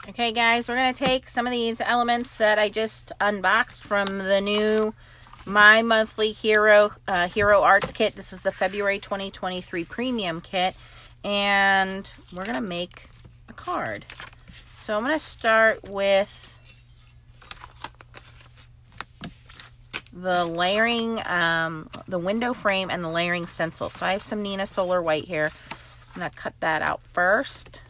Okay guys, we're going to take some of these elements that I just unboxed from the new My Monthly Hero Arts Kit. This is the February 2023 Premium Kit, and we're going to make a card. So I'm going to start with the layering, the window frame and the layering stencil. So I have some Nina Solar White here. I'm going to cut that out first.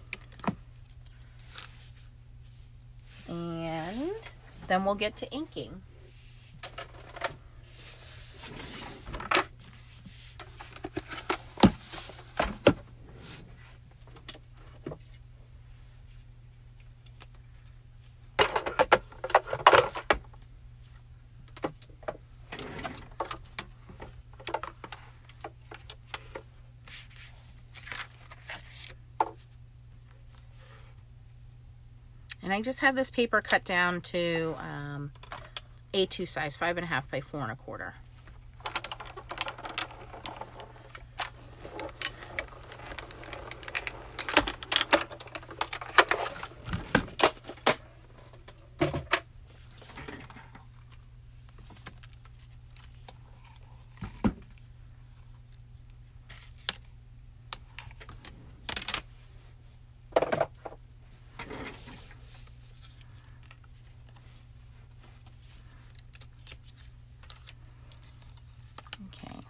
And then we'll get to inking. And I just have this paper cut down to A2 size, 5.5 by 4.25.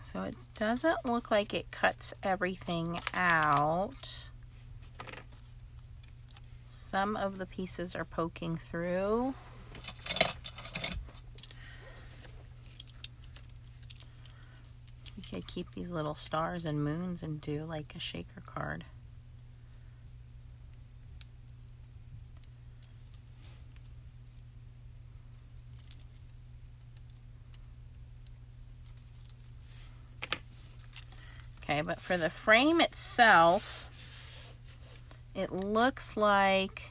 So it doesn't look like it cuts everything out. Some of the pieces are poking through. You could keep these little stars and moons and do like a shaker card. Okay, but for the frame itself, it looks like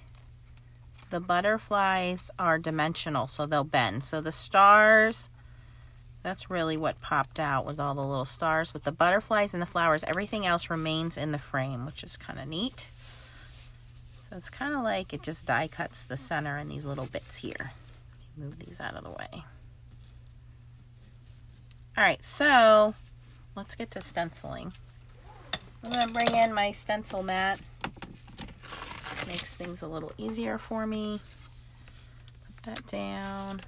the butterflies are dimensional, so they'll bend. So the stars, that's really what popped out, was all the little stars. With the butterflies and the flowers, everything else remains in the frame, which is kind of neat. So it's kind of like it just die cuts the center in these little bits here. Move these out of the way. All right, so let's get to stenciling. I'm going to bring in my stencil mat. Just makes things a little easier for me. Put that down.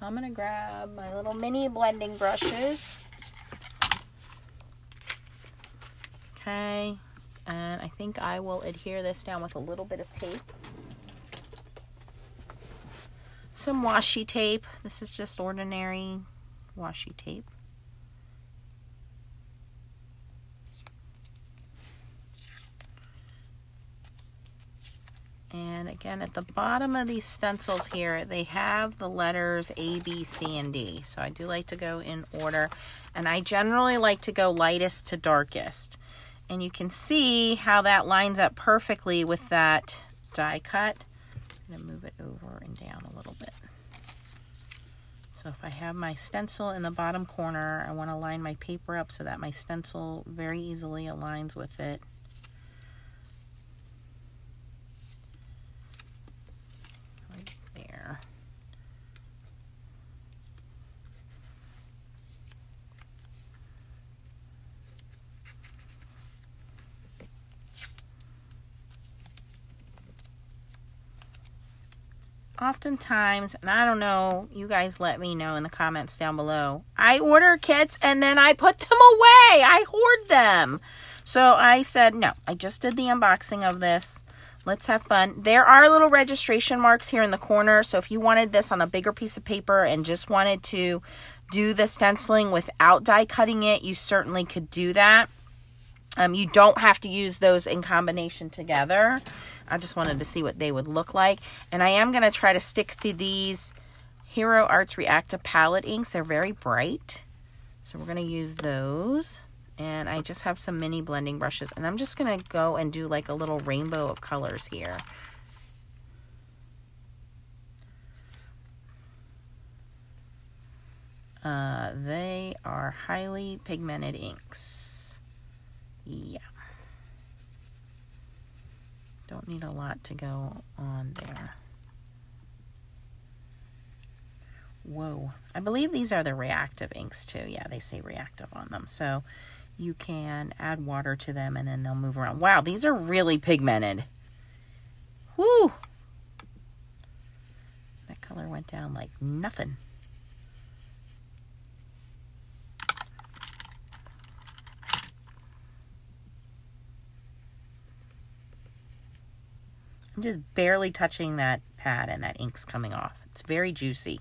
I'm going to grab my little mini blending brushes. Okay, and I think I will adhere this down with a little bit of tape. Some washi tape. This is just ordinary washi tape. And again, at the bottom of these stencils here, they have the letters A, B, C, and D. So I do like to go in order. And I generally like to go lightest to darkest. And you can see how that lines up perfectly with that die cut. I'm going to move it over and down a little bit. So if I have my stencil in the bottom corner, I want to line my paper up so that my stencil very easily aligns with it. Oftentimes, and I don't know, you guys let me know in the comments down below, I order kits and then I put them away. I hoard them. So I said, no, I just did the unboxing of this. Let's have fun. There are little registration marks here in the corner. So if you wanted this on a bigger piece of paper and just wanted to do the stenciling without die cutting it, you certainly could do that. You don't have to use those in combination together. I just wanted to see what they would look like. And I am going to try to stick to these Hero Arts Reactive Palette inks. They're very bright. So we're going to use those. And I just have some mini blending brushes. And I'm just going to go and do like a little rainbow of colors here. They are highly pigmented inks. Yeah. Don't need a lot to go on there. Whoa. I believe these are the reactive inks too. Yeah, they say reactive on them. So you can add water to them and then they'll move around. Wow, these are really pigmented. Whoo! That color went down like nothing. I'm just barely touching that pad and that ink's coming off. It's very juicy.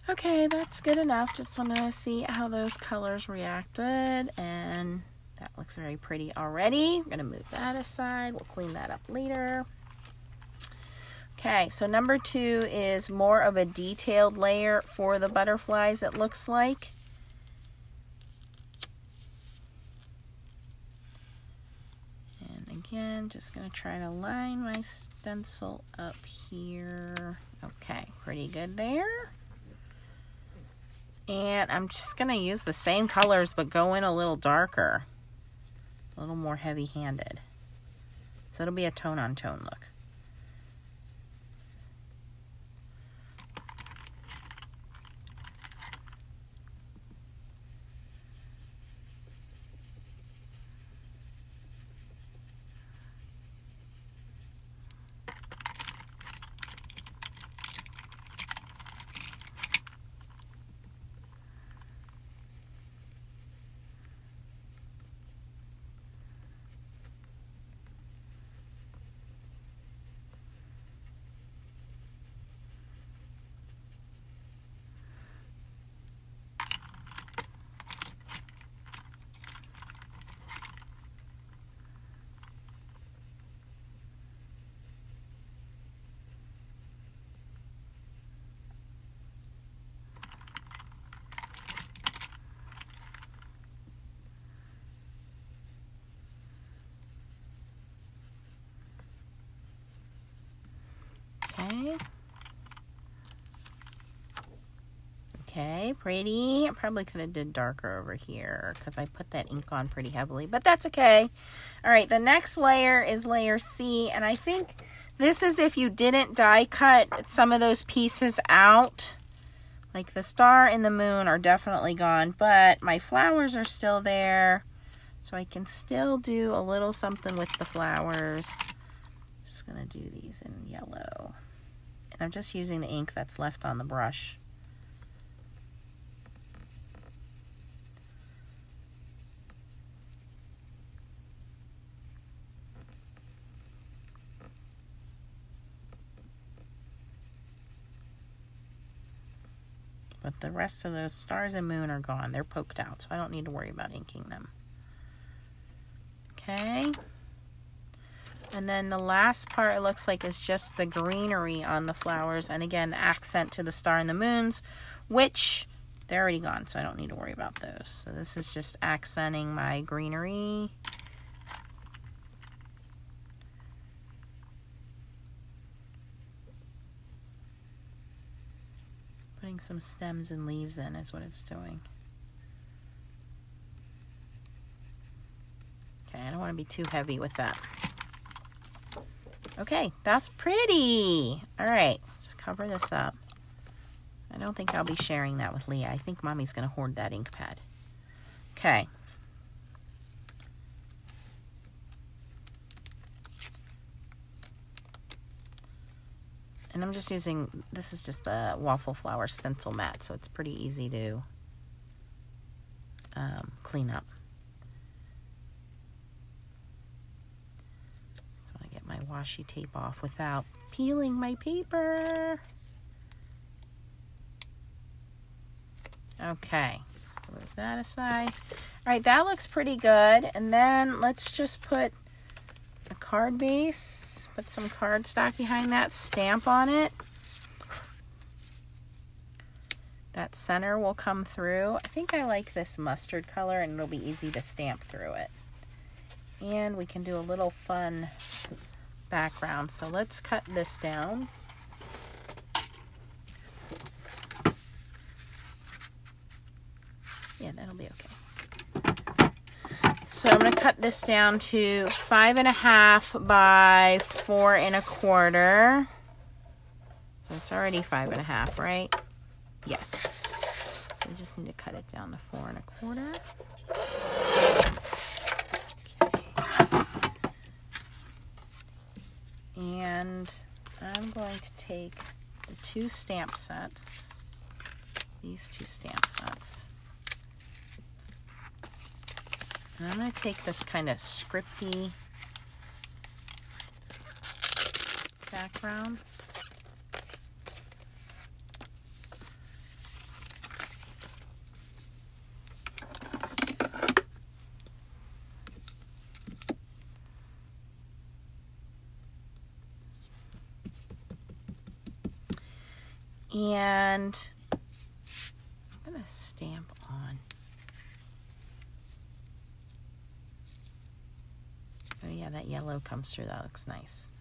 Okay, that's good enough. Just want to see how those colors reacted, and that looks very pretty already. We're going to move that aside. We'll clean that up later. Okay, so number 2 is more of a detailed layer for the butterflies, it looks like. And again, just going to try to line my stencil up here. Okay, pretty good there. And I'm just going to use the same colors, but go in a little darker. A little more heavy-handed. So it'll be a tone-on-tone look. Okay, pretty. I probably could have did darker over here because I put that ink on pretty heavily, but that's okay. All right, the next layer is layer C, and I think this is if you didn't die cut some of those pieces out. Like the star and the moon are definitely gone, but my flowers are still there, so I can still do a little something with the flowers. Just gonna do these in yellow. And I'm just using the ink that's left on the brush. But the rest of those stars and moon are gone. They're poked out, so I don't need to worry about inking them. Okay. And then the last part, it looks like, is just the greenery on the flowers. And again, accent to the star and the moons, which they're already gone, so I don't need to worry about those. So this is just accenting my greenery. Putting some stems and leaves in is what it's doing. Okay, I don't want to be too heavy with that. Okay, that's pretty. All right, so cover this up. I don't think I'll be sharing that with Leah. I think Mommy's going to hoard that ink pad. Okay. And I'm just using, this is just the waffle flower stencil mat, so it's pretty easy to clean up. washi tape off without peeling my paper. Okay, let's move that aside. All right, that looks pretty good. And then let's just put a card base, put some cardstock behind that, stamp on it. That center will come through. I think I like this mustard color, and it'll be easy to stamp through it. And we can do a little fun background. So let's cut this down. Yeah, that'll be okay. So I'm going to cut this down to 5.5 by 4 1/4. So it's already 5.5, right? Yes. So we just need to cut it down to 4 1/4. Okay. And I'm going to take the 2 stamp sets, these 2 stamp sets. And I'm going to take this kind of scripty background. And I'm going to stamp on. Oh yeah, that yellow comes through. That looks nice.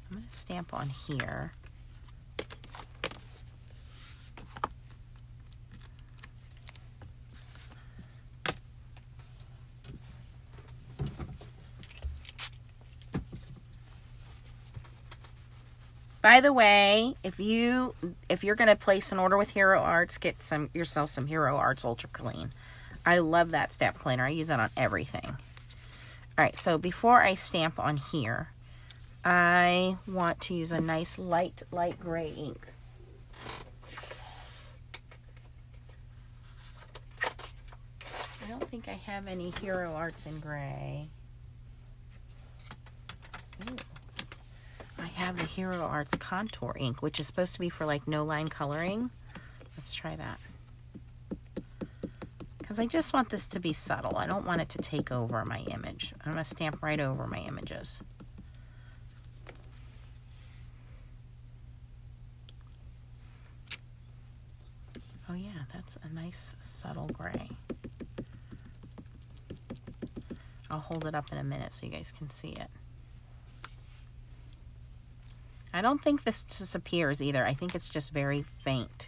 I'm going to stamp on here. By the way, if you're going to place an order with Hero Arts, get yourself some Hero Arts Ultra Clean. I love that stamp cleaner. I use it on everything. All right, so before I stamp on here, I want to use a nice light gray ink. I don't think I have any Hero Arts in gray. Ooh. I have the Hero Arts contour ink, which is supposed to be for like no line coloring. Let's try that. Because I just want this to be subtle. I don't want it to take over my image. I'm going to stamp right over my images. Oh yeah, that's a nice subtle gray. I'll hold it up in a minute so you guys can see it. I don't think this disappears either. I think it's just very faint.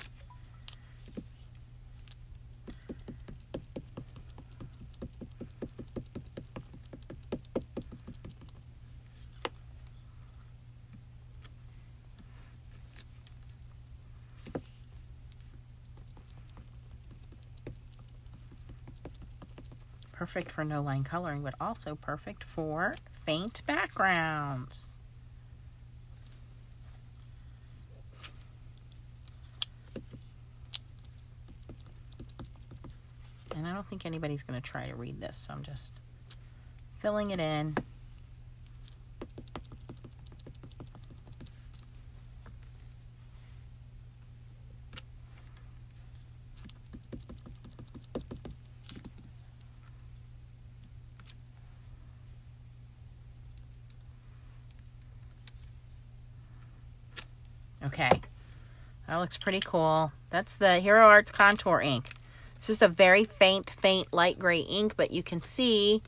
Perfect for no line coloring, but also perfect for faint backgrounds. And I don't think anybody's going to try to read this, so I'm just filling it in. Okay, that looks pretty cool. That's the Hero Arts Contour ink. This is a very faint light gray ink, but you can see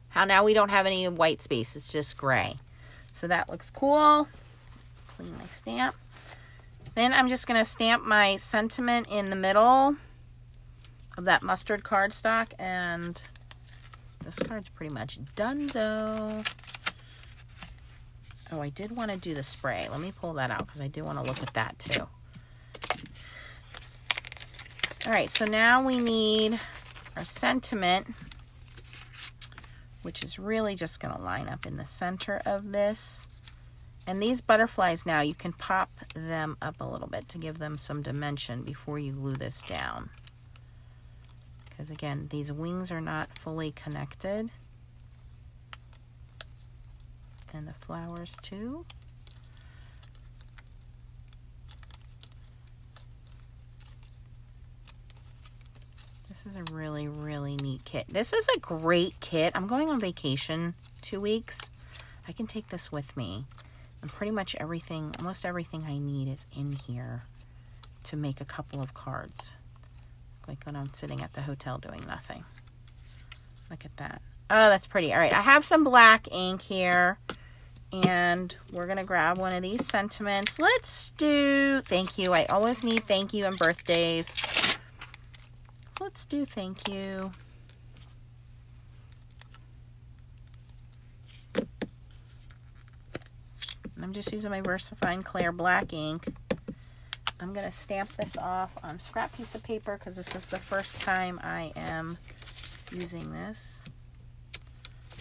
how now we don't have any white space. It's just gray. So that looks cool. Clean my stamp. Then I'm just going to stamp my sentiment in the middle of that mustard cardstock, and this card's pretty much done-zo. Oh, I did want to do the spray. Let me pull that out because I do want to look at that too. All right, so now we need our sentiment, which is really just going to line up in the center of this. And these butterflies now, you can pop them up a little bit to give them some dimension before you glue this down. Because again, these wings are not fully connected. and the flowers too. This is a really, really neat kit. This is a great kit. I'm going on vacation 2 weeks. I can take this with me. And pretty much everything, almost everything I need is in here to make a couple of cards. Like when I'm sitting at the hotel doing nothing. Look at that. Oh, that's pretty. All right, I have some black ink here. And we're going to grab one of these sentiments. Let's do thank you. I always need thank you and birthdays. So let's do thank you. And I'm just using my VersaFine Clair black ink. I'm going to stamp this off on scrap piece of paper because this is the first time I am using this.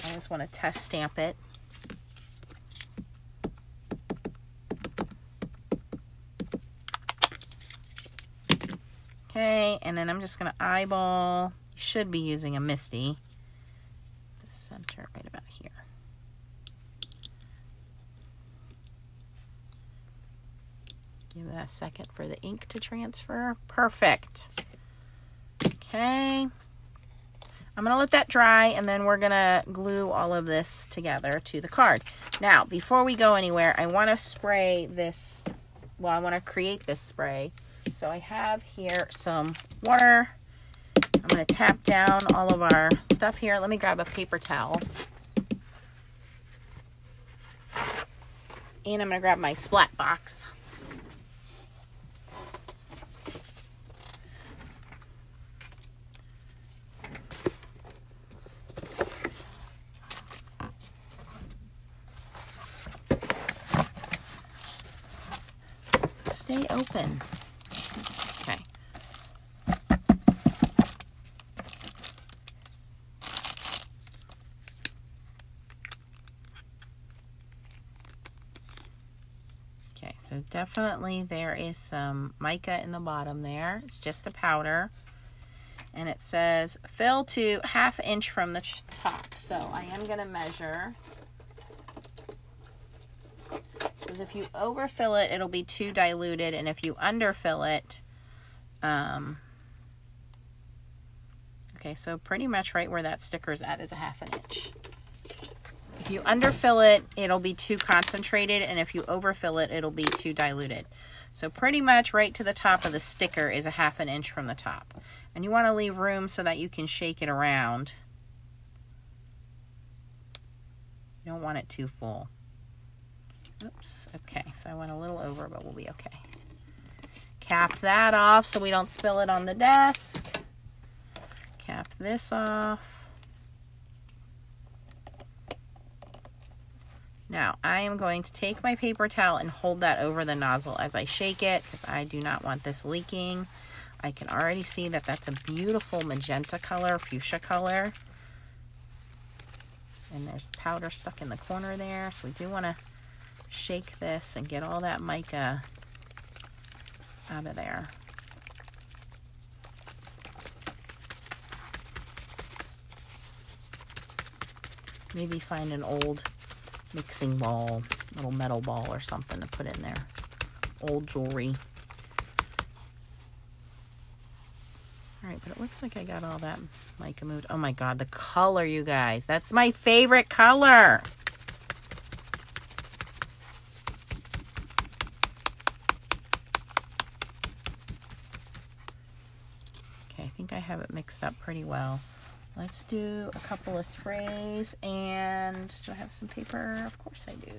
I just want to test stamp it. Okay, and then I'm just going to eyeball. You should be using a Misty. The center right about here. Give it a second for the ink to transfer. Perfect. Okay. I'm going to let that dry, and then we're going to glue all of this together to the card. Now, before we go anywhere, I want to spray this. Well, I want to create this spray. So I have here some water. I'm going to tap down all of our stuff here. Let me grab a paper towel. And I'm going to grab my splat box. Stay open. Okay. Okay, so definitely there is some mica in the bottom there. It's just a powder. And it says fill to 1/2 inch from the top. So I am going to measure. Because if you overfill it, it'll be too diluted. And if you underfill it, okay, so pretty much right where that sticker's at is 1/2 inch. If you underfill it, it'll be too concentrated. And if you overfill it, it'll be too diluted. So pretty much right to the top of the sticker is 1/2 inch from the top. And you want to leave room so that you can shake it around. You don't want it too full. Oops, okay, so I went a little over, but we'll be okay. Cap that off so we don't spill it on the desk. Cap this off. Now, I am going to take my paper towel and hold that over the nozzle as I shake it, because I do not want this leaking. I can already see that that's a beautiful magenta color, fuchsia color. And there's powder stuck in the corner there, so we do want to shake this and get all that mica out of there. Maybe find an old mixing ball, little metal ball or something to put in there. Old jewelry. Alright, but it looks like I got all that mica moved. Oh my god, the color, you guys. That's my favorite color. I think I have it mixed up pretty well. Let's do a couple of sprays. And do I have some paper? Of course I do.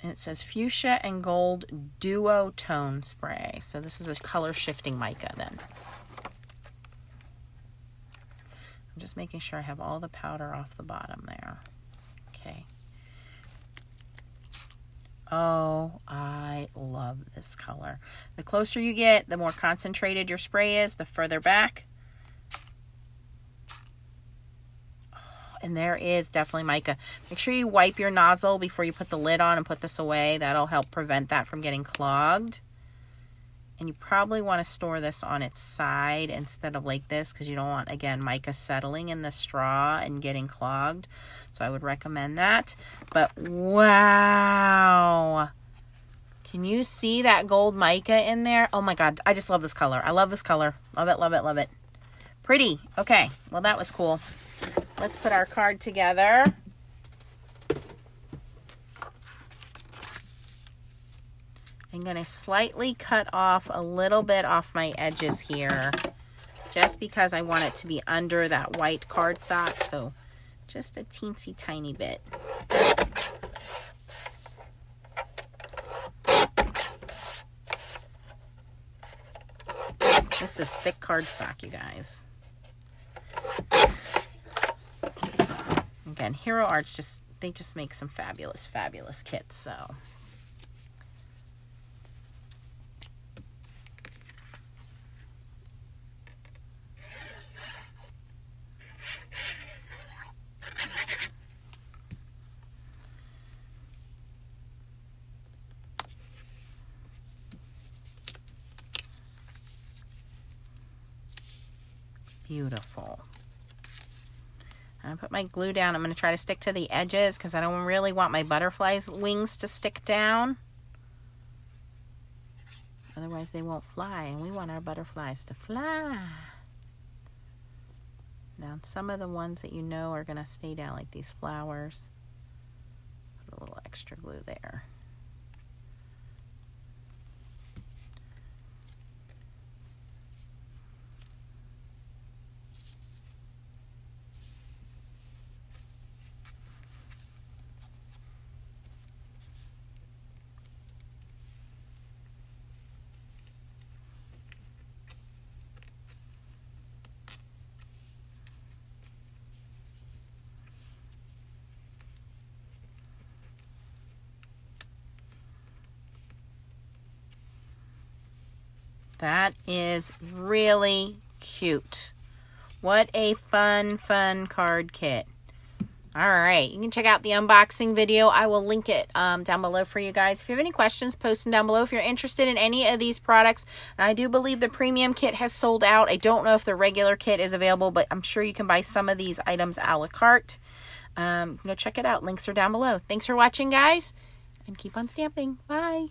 And it says fuchsia and gold duo tone spray. So this is a color shifting mica then. I'm just making sure I have all the powder off the bottom there. Okay. Oh, I love this color. The closer you get, the more concentrated your spray is, the further back. Oh, and there is definitely mica. Make sure you wipe your nozzle before you put the lid on and put this away. That'll help prevent that from getting clogged. And you probably want to store this on its side instead of like this, because you don't want, again, mica settling in the straw and getting clogged. So I would recommend that. But wow. Can you see that gold mica in there? Oh my God, I just love this color. I love this color. Love it, love it, love it. Pretty. Okay, well that was cool. Let's put our card together. I'm going to slightly cut off a little bit off my edges here, just because I want it to be under that white cardstock. So just a teensy tiny bit. This is thick cardstock, you guys. Again, Hero Arts they just make some fabulous, fabulous kits, so. Beautiful. I'm going to put my glue down. I'm going to try to stick to the edges because I don't really want my butterfly's wings to stick down. Otherwise they won't fly, and we want our butterflies to fly. Now some of the ones that you know are going to stay down, like these flowers. Put a little extra glue there. That is really cute. What a fun, fun card kit. All right, you can check out the unboxing video. I will link it down below for you guys. If you have any questions, post them down below. If you're interested in any of these products, and I do believe the premium kit has sold out. I don't know if the regular kit is available, but I'm sure you can buy some of these items a la carte. Go check it out. Links are down below. Thanks for watching, guys, and keep on stamping. Bye.